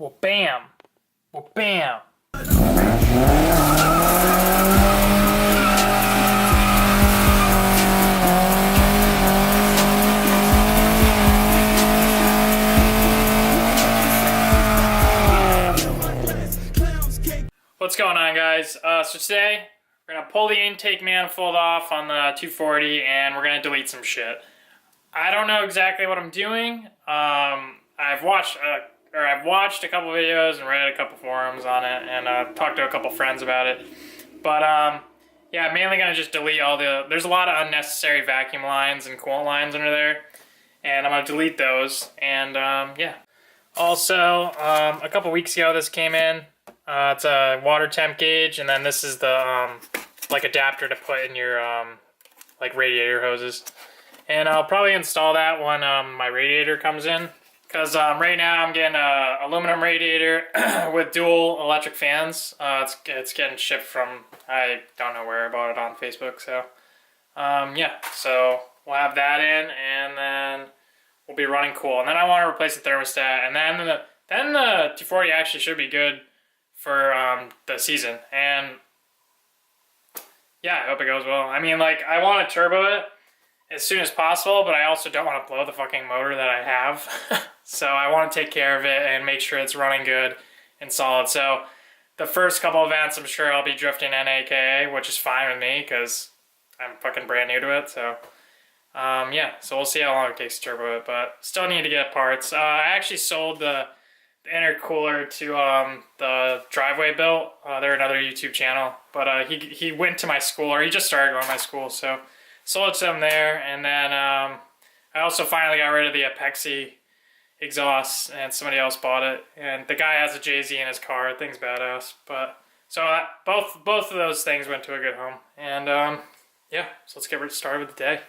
Well, bam. Well, bam. What's going on, guys? So today we're gonna pull the intake manifold off on the 240 and we're gonna delete some shit. I don't know exactly what I'm doing. I've watched a couple videos and read a couple forums on it, and talked to a couple friends about it. But yeah, I'm mainly gonna just delete all the. There's a lot of unnecessary vacuum lines and coolant lines under there, and I'm gonna delete those. And yeah. Also, a couple weeks ago, this came in. It's a water temp gauge, and then this is the like adapter to put in your like radiator hoses. And I'll probably install that when my radiator comes in, because right now I'm getting a aluminum radiator with dual electric fans. It's getting shipped from, I don't know where, I bought it on Facebook. So yeah, so we'll have that in, and then we'll be running cool. And then I want to replace the thermostat, and then the 240 actually should be good for the season. And yeah, I hope it goes well. I mean, like, I want to turbo it as soon as possible, but I also don't want to blow the fucking motor that I have. So I want to take care of it and make sure it's running good and solid. So the first couple events, I'm sure I'll be drifting NAKA, which is fine with me because I'm fucking brand new to it. So yeah, so we'll see how long it takes to turbo it, but still need to get parts. I actually sold the intercooler to the Driveway Built. They're another YouTube channel, but he went to my school, or he just started going to my school, so sold it to him there. And then I also finally got rid of the Apexi exhaust, and somebody else bought it, and the guy has a JZ in his car. The thing's badass. But so both of those things went to a good home. And yeah, so let's get started with the day.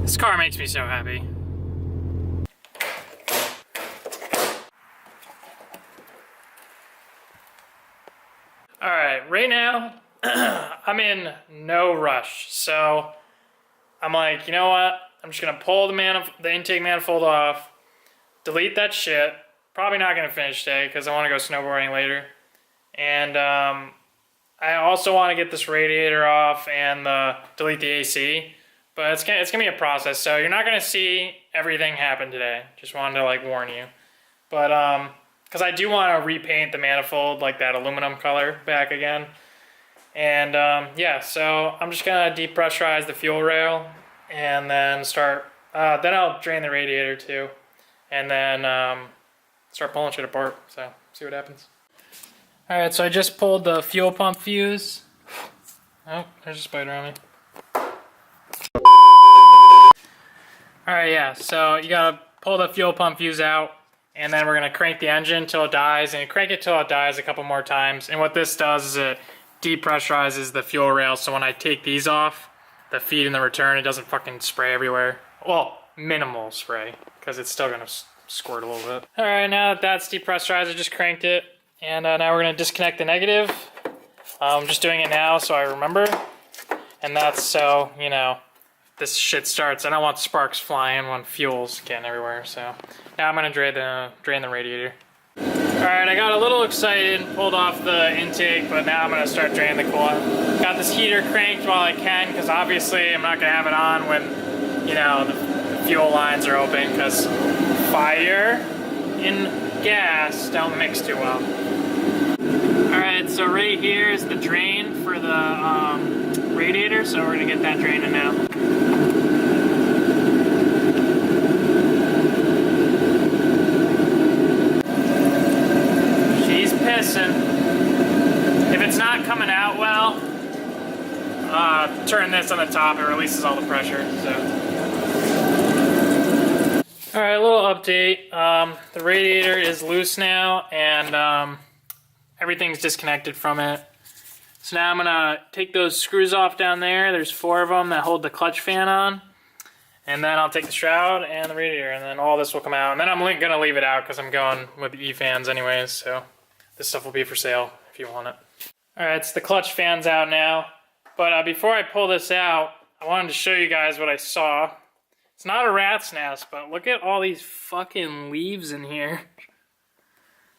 This car makes me so happy. Alright, right now, I'm in no rush. So, I'm like, you know what? I'm just going to pull the intake manifold off, delete that shit. Probably not going to finish today because I want to go snowboarding later. And I also want to get this radiator off and delete the AC. But it's gonna be a process, so you're not gonna see everything happen today. Just wanted to like warn you. But because I do want to repaint the manifold like that aluminum color back again. And yeah, so I'm just gonna depressurize the fuel rail and then start. Then I'll drain the radiator too, and then start pulling shit apart. So see what happens. All right, so I just pulled the fuel pump fuse. Oh, there's a spider on me. Alright, yeah, so you gotta pull the fuel pump fuse out, and then we're gonna crank the engine till it dies, and crank it till it dies a couple more times. And what this does is it depressurizes the fuel rail, so when I take these off, the feed and the return, it doesn't fucking spray everywhere. Well, minimal spray, because it's still gonna squirt a little bit. Alright, now that that's depressurized, I just cranked it, and now we're gonna disconnect the negative. I'm just doing it now so I remember, and that's so, you know, this shit starts. I don't want sparks flying when fuel's getting everywhere. So now I'm gonna drain the radiator. Alright, I got a little excited and pulled off the intake, but now I'm gonna start draining the coolant. Got this heater cranked while I can, because obviously I'm not gonna have it on when, you know, the fuel lines are open, because fire and gas don't mix too well. Alright, so right here is the drain for the radiator, so we're gonna get that draining now. She's pissing. If it's not coming out well, turn this on the top, it releases all the pressure. So, alright, a little update. The radiator is loose now, and everything's disconnected from it. So now I'm gonna take those screws off down there. There's 4 of them that hold the clutch fan on. And then I'll take the shroud and the radiator, and then all this will come out. And then I'm gonna leave it out because I'm going with the E-fans anyways, so this stuff will be for sale if you want it. Alright, so the clutch fan's out now. But before I pull this out, I wanted to show you guys what I saw. It's not a rat's nest, but look at all these fucking leaves in here.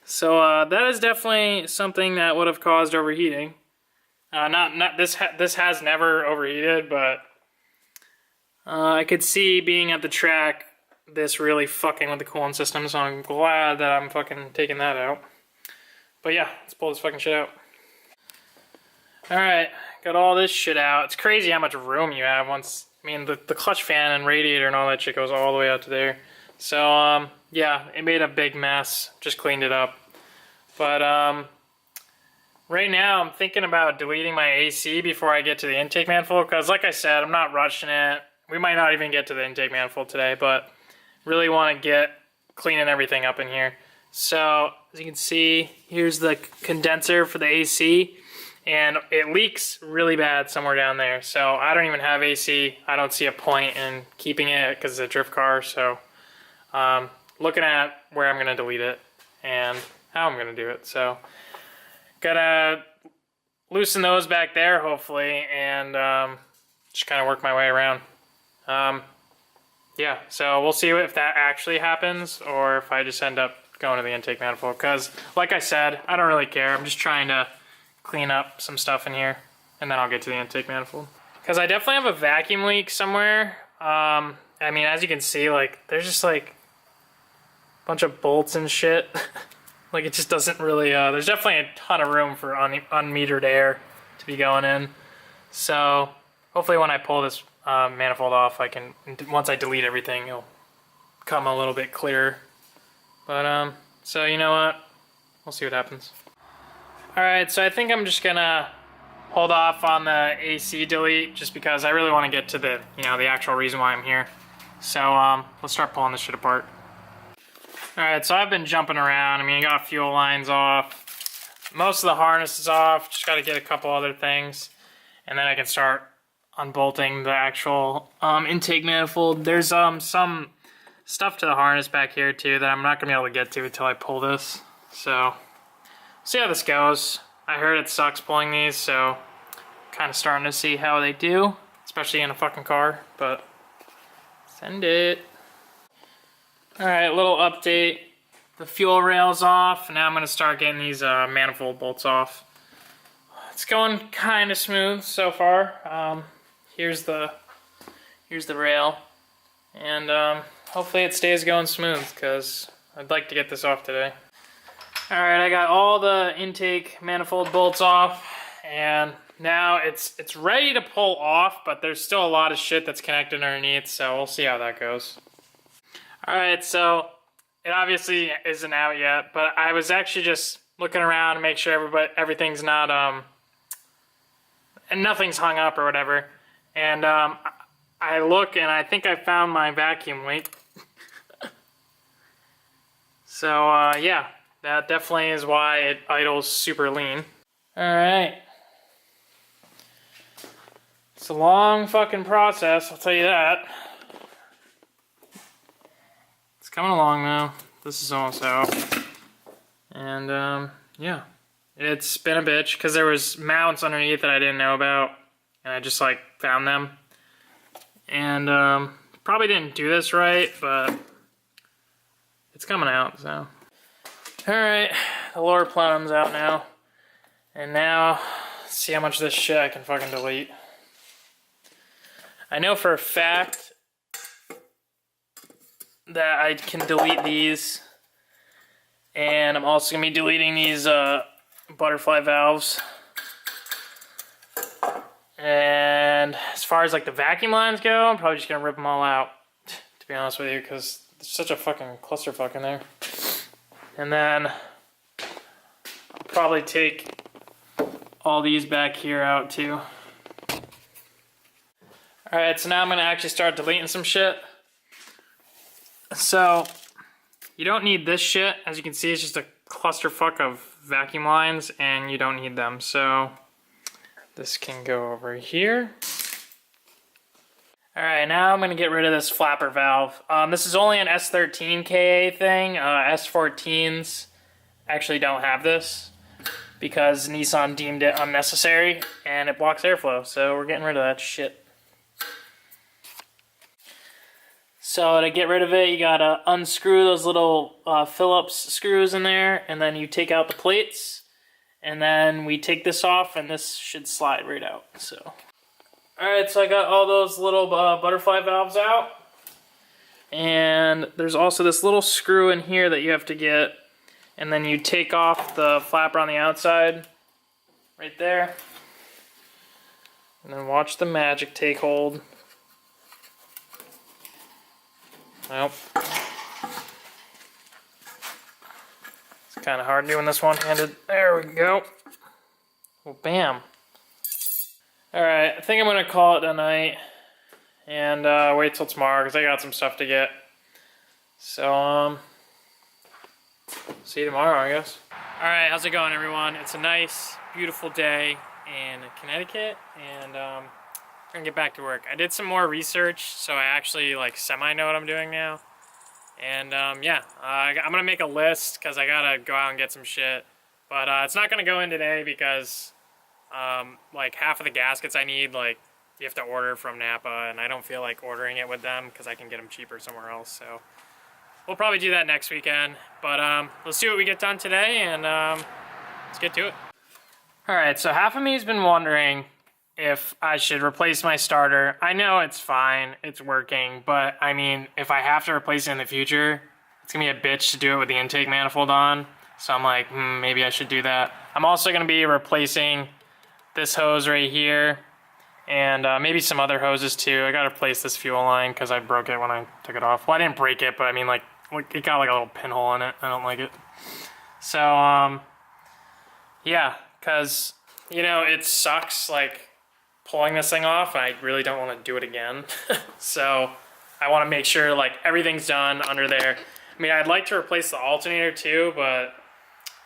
So that is definitely something that would have caused overheating. This has never overheated, but I could see being at the track this really fucking with the coolant system, so I'm glad that I'm fucking taking that out. But yeah, let's pull this fucking shit out. Alright, got all this shit out. It's crazy how much room you have once, I mean, the clutch fan and radiator and all that shit goes all the way out to there. So, yeah, it made a big mess. Just cleaned it up. But, right now I'm thinking about deleting my AC before I get to the intake manifold, because like I said, I'm not rushing it. We might not even get to the intake manifold today, but really want to get cleaning everything up in here. So, as you can see, here's the condenser for the AC, and it leaks really bad somewhere down there. So, I don't even have AC. I don't see a point in keeping it because it's a drift car, so looking at where I'm going to delete it and how I'm going to do it. So, gotta loosen those back there, hopefully, and just kind of work my way around. Yeah, so we'll see if that actually happens or if I just end up going to the intake manifold, because like I said, I don't really care. I'm just trying to clean up some stuff in here and then I'll get to the intake manifold, because I definitely have a vacuum leak somewhere. I mean, as you can see, like, there's just like a bunch of bolts and shit. Like, it just doesn't really, there's definitely a ton of room for unmetered air to be going in. So hopefully when I pull this manifold off, I can, once I delete everything, it'll come a little bit clearer. But, so you know what? We'll see what happens. Alright, so I think I'm just gonna hold off on the AC delete just because I really want to get to the, you know, the actual reason why I'm here. So, let's start pulling this shit apart. Alright, so I've been jumping around. I mean, I got fuel lines off. Most of the harness is off. Just gotta get a couple other things. And then I can start unbolting the actual intake manifold. There's some stuff to the harness back here too that I'm not gonna be able to get to until I pull this. So, see how this goes. I heard it sucks pulling these, so kind of starting to see how they do, especially in a fucking car, but send it. Alright, little update. The fuel rail's off. Now I'm gonna start getting these manifold bolts off. It's going kind of smooth so far. Here's the rail, and hopefully it stays going smooth because I'd like to get this off today. Alright, I got all the intake manifold bolts off, and now it's ready to pull off, but there's still a lot of shit that's connected underneath, so we'll see how that goes. Alright, so it obviously isn't out yet, but I was actually just looking around to make sure everything's not and nothing's hung up or whatever. And I look and I think I found my vacuum leak. So yeah, that definitely is why it idles super lean. Alright. It's a long fucking process, I'll tell you that. It's coming along now. This is almost out. And yeah. It's been a bitch because there was mounts underneath that I didn't know about, and I just like found them. And probably didn't do this right, but it's coming out, so. Alright, the lower plenum's out now. And now, let's see how much of this shit I can fucking delete. I know for a fact that I can delete these, and I'm also going to be deleting these butterfly valves. And as far as like the vacuum lines go, I'm probably just going to rip them all out, to be honest with you, because there's such a fucking clusterfuck in there. And then I'll probably take all these back here out too. Alright, so now I'm going to actually start deleting some shit. So, you don't need this shit. As you can see, it's just a clusterfuck of vacuum lines and you don't need them. So this can go over here. All right, now I'm gonna get rid of this flapper valve. This is only an S13 KA thing. S14s actually don't have this because Nissan deemed it unnecessary and it blocks airflow. So we're getting rid of that shit. So to get rid of it, you gotta unscrew those little Phillips screws in there, and then you take out the plates, and then we take this off, and this should slide right out. So, all right, so I got all those little butterfly valves out, and there's also this little screw in here that you have to get, and then you take off the flapper on the outside, right there, and then watch the magic take hold. Nope. It's kind of hard doing this one-handed. There we go. Well, bam. Alright, I think I'm going to call it a night and wait till tomorrow because I got some stuff to get. So, see you tomorrow, I guess. Alright, how's it going, everyone? It's a nice, beautiful day in Connecticut, and I'm gonna get back to work. I did some more research, so I actually like semi know what I'm doing now. And yeah, I'm gonna make a list because I gotta go out and get some shit. But it's not gonna go in today because like half of the gaskets I need, like you have to order from Napa, and I don't feel like ordering it with them because I can get them cheaper somewhere else. So we'll probably do that next weekend. But let's see what we get done today, and let's get to it. All right, so half of me has been wondering if I should replace my starter. I know it's fine, it's working, but I mean, if I have to replace it in the future, it's gonna be a bitch to do it with the intake manifold on. So I'm like, maybe I should do that. I'm also gonna be replacing this hose right here, and maybe some other hoses too. I gotta replace this fuel line because I broke it when I took it off. Well, I didn't break it, but I mean, like, it got like a little pinhole in it. I don't like it. So, yeah, because, you know, it sucks, like, pulling this thing off, and I really don't want to do it again. So I want to make sure like everything's done under there. I mean, I'd like to replace the alternator too, but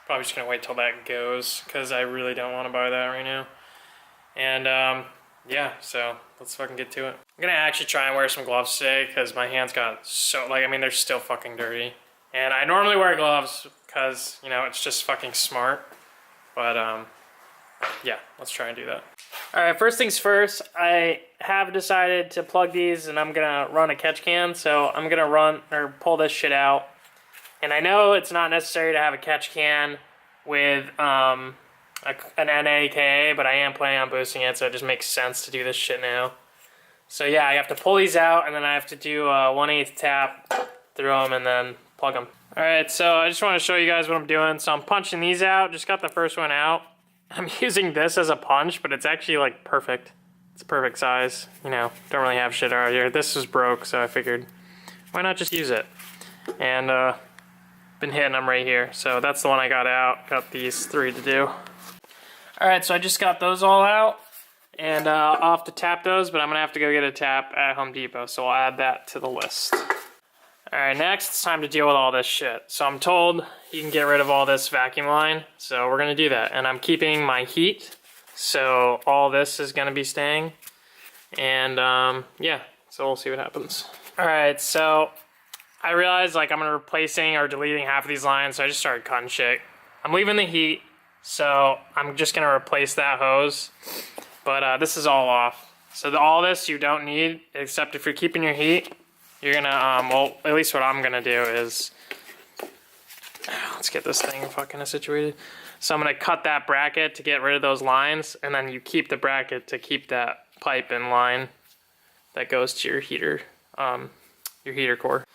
probably just gonna wait till that goes because I really don't want to buy that right now. And yeah, so let's fucking get to it. I'm gonna actually try and wear some gloves today because my hands got so, like, I mean, they're still fucking dirty. And I normally wear gloves because, you know, it's just fucking smart. But yeah, let's try and do that. Alright, first things first, I have decided to plug these and I'm gonna run a catch can, so I'm gonna pull this shit out. And I know it's not necessary to have a catch can with an NAKA, but I am planning on boosting it, so it just makes sense to do this shit now. So yeah, I have to pull these out and then I have to do a 1/8 tap through them and then plug them. Alright, so I just want to show you guys what I'm doing. So I'm punching these out, just got the first one out. I'm using this as a punch, but it's actually like perfect. It's perfect size. You know, don't really have shit out here. This was broke, so I figured, why not just use it? And been hitting them right here. So that's the one I got out. Got these 3 to do. Alright, so I just got those all out. And I'll have to tap those, but I'm going to have to go get a tap at Home Depot. So I'll add that to the list. Alright, next it's time to deal with all this shit. So I'm told you can get rid of all this vacuum line, so we're gonna do that. And I'm keeping my heat, so all this is gonna be staying. And yeah, so we'll see what happens. Alright, so I realized like I'm gonna replacing or deleting half of these lines, so I just started cutting shit. I'm leaving the heat, so I'm just gonna replace that hose. But this is all off. So all this you don't need, except if you're keeping your heat. You're gonna, well, at least what I'm gonna do is, let's get this thing fucking situated. So I'm gonna cut that bracket to get rid of those lines, and then you keep the bracket to keep that pipe in line that goes to your heater core.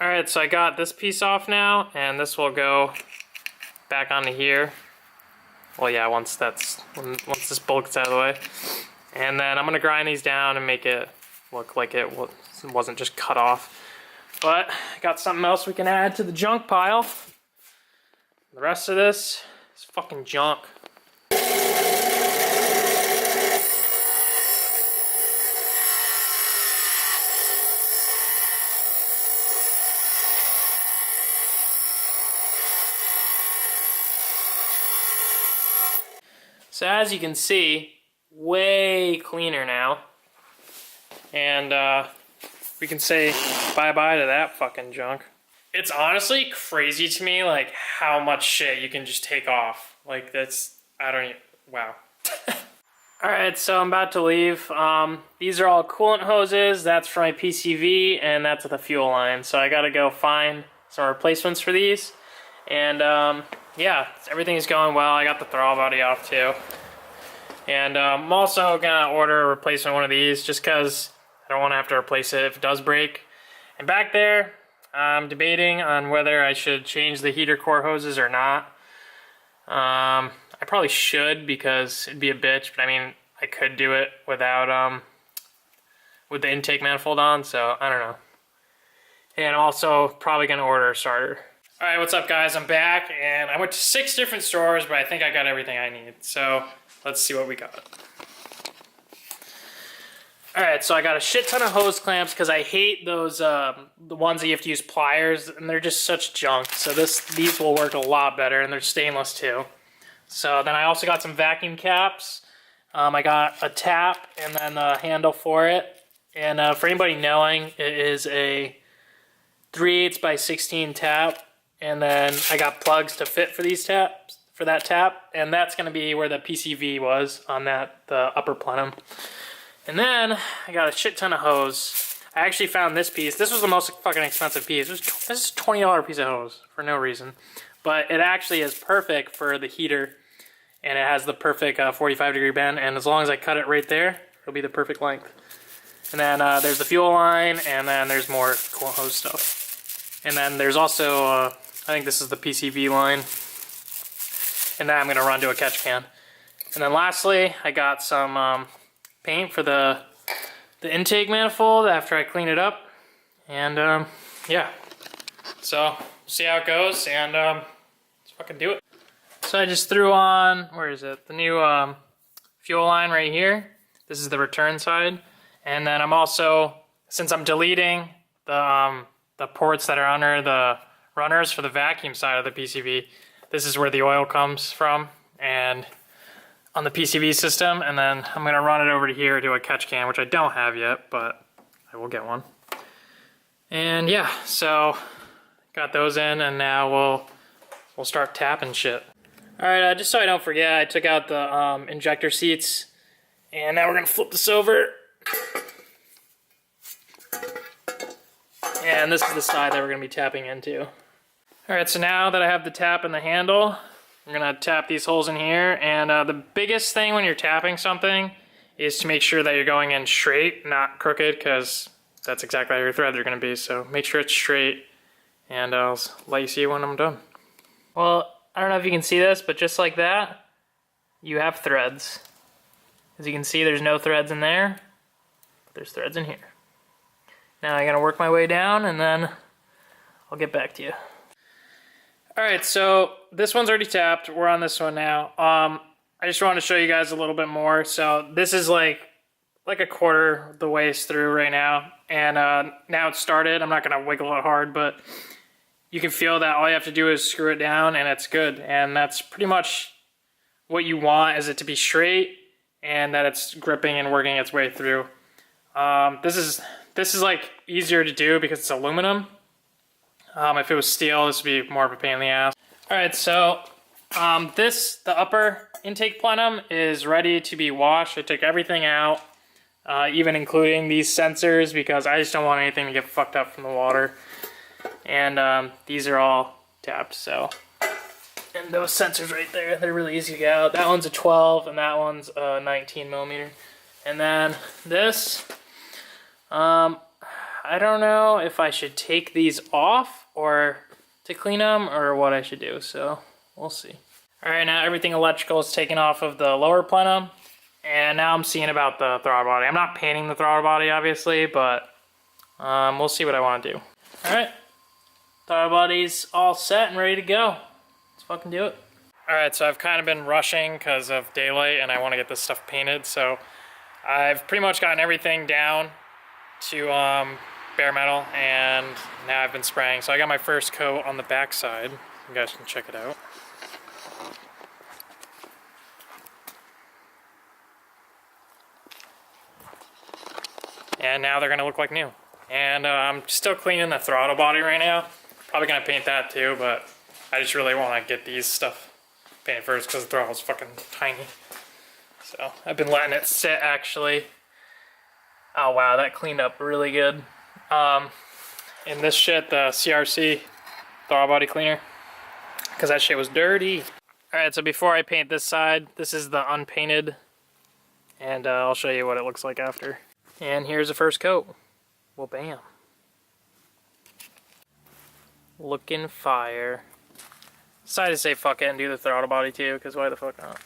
All right, so I got this piece off now, and this will go back onto here. Well, yeah, once this bolt gets out of the way. And then I'm gonna grind these down and make it look like it wasn't just cut off. But got something else we can add to the junk pile. The rest of this is fucking junk. So as you can see, way cleaner now. And we can say bye-bye to that fucking junk. It's honestly crazy to me, like, how much shit you can just take off. Like, that's, I don't even, wow. Alright, so I'm about to leave. These are all coolant hoses. That's for my PCV, and that's the fuel line. So I gotta go find some replacements for these. And yeah, everything's going well. I got the throttle body off too. And I'm also gonna order a replacement one of these just because I don't want to have to replace it if it does break. And back there, I'm debating on whether I should change the heater core hoses or not. I probably should because it'd be a bitch, but I mean, I could do it without, with the intake manifold on, so I don't know. And I'm also probably gonna order a starter. Alright, what's up guys? I'm back, and I went to 6 different stores, but I think I got everything I need. So, let's see what we got. Alright, so I got a shit ton of hose clamps because I hate those, the ones that you have to use pliers, and they're just such junk. So these will work a lot better, and they're stainless too. So then I also got some vacuum caps. I got a tap and then the handle for it. And for anybody knowing, it is a 3/8 by 16 tap. And then I got plugs to fit for these taps, for that tap. And that's going to be where the PCV was on the upper plenum. And then I got a shit ton of hose. I actually found this piece. This was the most fucking expensive piece. This is a $20 piece of hose for no reason. But it actually is perfect for the heater. And it has the perfect 45-degree bend. And as long as I cut it right there, it'll be the perfect length. And then there's the fuel line. And then there's more cool hose stuff. And then there's also, I think this is the PCV line. And then I'm going to run to a catch can. And then lastly, I got some paint for the intake manifold after I clean it up. And yeah. So, we'll see how it goes. And let's fucking do it. So I just threw on, where is it? The new fuel line right here. This is the return side. And then I'm also, since I'm deleting the ports that are under the runners for the vacuum side of the PCV, this is where the oil comes from and on the PCV system. And then I'm gonna run it over to here to a catch can, which I don't have yet, but I will get one. And yeah, so got those in, and now we'll start tapping shit. Alright, just so I don't forget, I took out the injector seats, and now we're going to flip this over. And this is the side that we're going to be tapping into. Alright, so now that I have the tap and the handle, I'm going to tap these holes in here, and the biggest thing when you're tapping something is to make sure that you're going in straight, not crooked, because that's exactly how your threads are going to be, so make sure it's straight, and I'll let you see when I'm done. Well, I don't know if you can see this, but just like that, you have threads. As you can see, there's no threads in there, but there's threads in here. Now I gotta work my way down, and then I'll get back to you. Alright, so this one's already tapped. We're on this one now. I just wanted to show you guys a little bit more. So this is like a quarter the ways through right now, and now it's started. I'm not gonna wiggle it hard, but you can feel that all you have to do is screw it down and it's good. And that's pretty much what you want, is it to be straight and that it's gripping and working its way through. This is like easier to do because it's aluminum. If it was steel, this would be more of a pain in the ass. Alright, so the upper intake plenum is ready to be washed. I took everything out, even including these sensors, because I just don't want anything to get fucked up from the water. And these are all tapped, so. And those sensors right there, they're really easy to get out. That one's a 12 and that one's a 19 millimeter. And then this, I don't know if I should take these off or to clean them or what I should do, so we'll see. Alright, now everything electrical is taken off of the lower plenum, and now I'm seeing about the throttle body. I'm not painting the throttle body, obviously, but we'll see what I want to do. Alright. Throttle body's all set and ready to go. Let's fucking do it. Alright, so I've kind of been rushing because of daylight and I want to get this stuff painted, so I've pretty much gotten everything down to bare metal, and now I've been spraying. So I got my first coat on the back side. You guys can check it out. and now they're gonna look like new. And I'm still cleaning the throttle body right now. Probably gonna paint that too, but I just really want to get these stuff painted first because the throttle's fucking tiny. So I've been letting it sit actually. Oh wow, that cleaned up really good. And this shit, the CRC throttle body cleaner, because that shit was dirty. Alright, so before I paint this side, this is the unpainted, and I'll show you what it looks like after. And here's the first coat. Well, bam. Looking fire. Decided to say fuck it and do the throttle body too, because why the fuck not?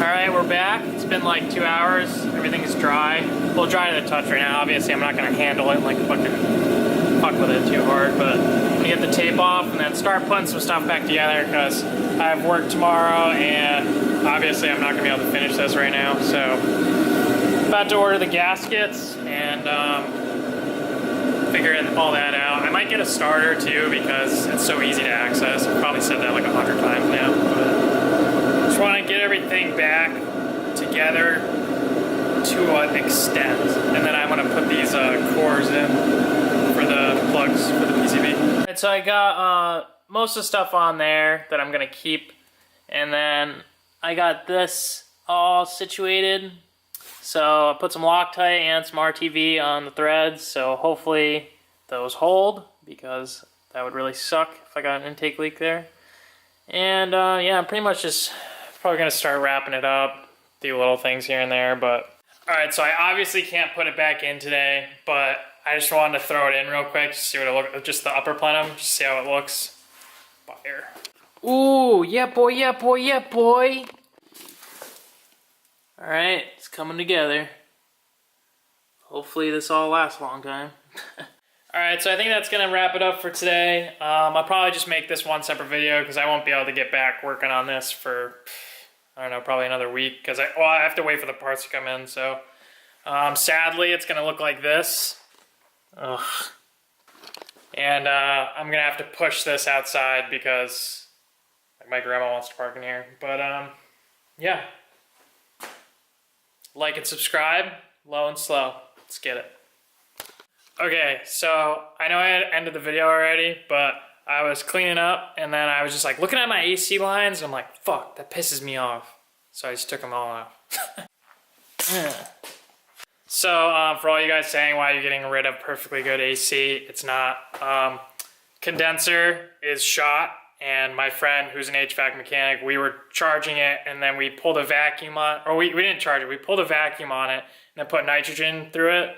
Alright, we're back. It's been like 2 hours. Everything's dry. Well, dry to the touch right now. Obviously, I'm not going to handle it like fucking fuck with it too hard, but I'm going to get the tape off and then start putting some stuff back together because I have work tomorrow and obviously I'm not going to be able to finish this right now. So, about to order the gaskets and figure all that out. I might get a starter too because it's so easy to access. I've probably said that like 100 times now, but just want to get everything back together to an extent, and then I'm going to put these cores in for the plugs for the PCB. Alright, so I got most of the stuff on there that I'm going to keep, and then I got this all situated. So I put some Loctite and some RTV on the threads, so hopefully those hold, because that would really suck if I got an intake leak there. And yeah, I'm pretty much just probably going to start wrapping it up, do little things here and there, but... Alright, so I obviously can't put it back in today, but I just wanted to throw it in real quick, just see what it looks, just the upper plenum, just see how it looks. Fire. Ooh, yeah boy, yeah boy, yeah boy! Alright, it's coming together. Hopefully this all lasts a long time. Alright, so I think that's going to wrap it up for today. I'll probably just make this one separate video because I won't be able to get back working on this for, I don't know, probably another week. Because I have to wait for the parts to come in, so. Sadly, it's going to look like this. Ugh. And I'm going to have to push this outside because like, my grandma wants to park in here. But yeah. Like and subscribe, low and slow. Let's get it. Okay, so I know I ended the video already, but I was cleaning up and then I was just like looking at my AC lines and I'm like, fuck, that pisses me off. So I just took them all off. So for all you guys saying why you're getting rid of perfectly good AC, it's not. Condenser is shot. And my friend, who's an HVAC mechanic, we were charging it, and then we pulled a vacuum on, or we didn't charge it, we pulled a vacuum on it, and then put nitrogen through it,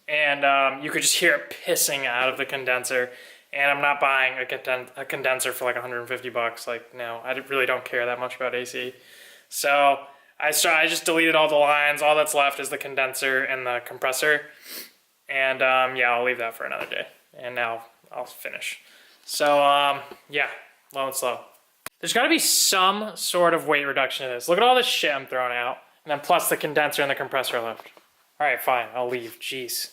and you could just hear it pissing out of the condenser, and I'm not buying a condenser for like 150 bucks, like, no, I really don't care that much about AC. So, I just deleted all the lines, all that's left is the condenser and the compressor, and yeah, I'll leave that for another day, and now I'll finish. So, yeah. Low and slow. There's got to be some sort of weight reduction to this. Look at all this shit I'm throwing out. And then plus the condenser and the compressor left. Alright, fine. I'll leave. Jeez.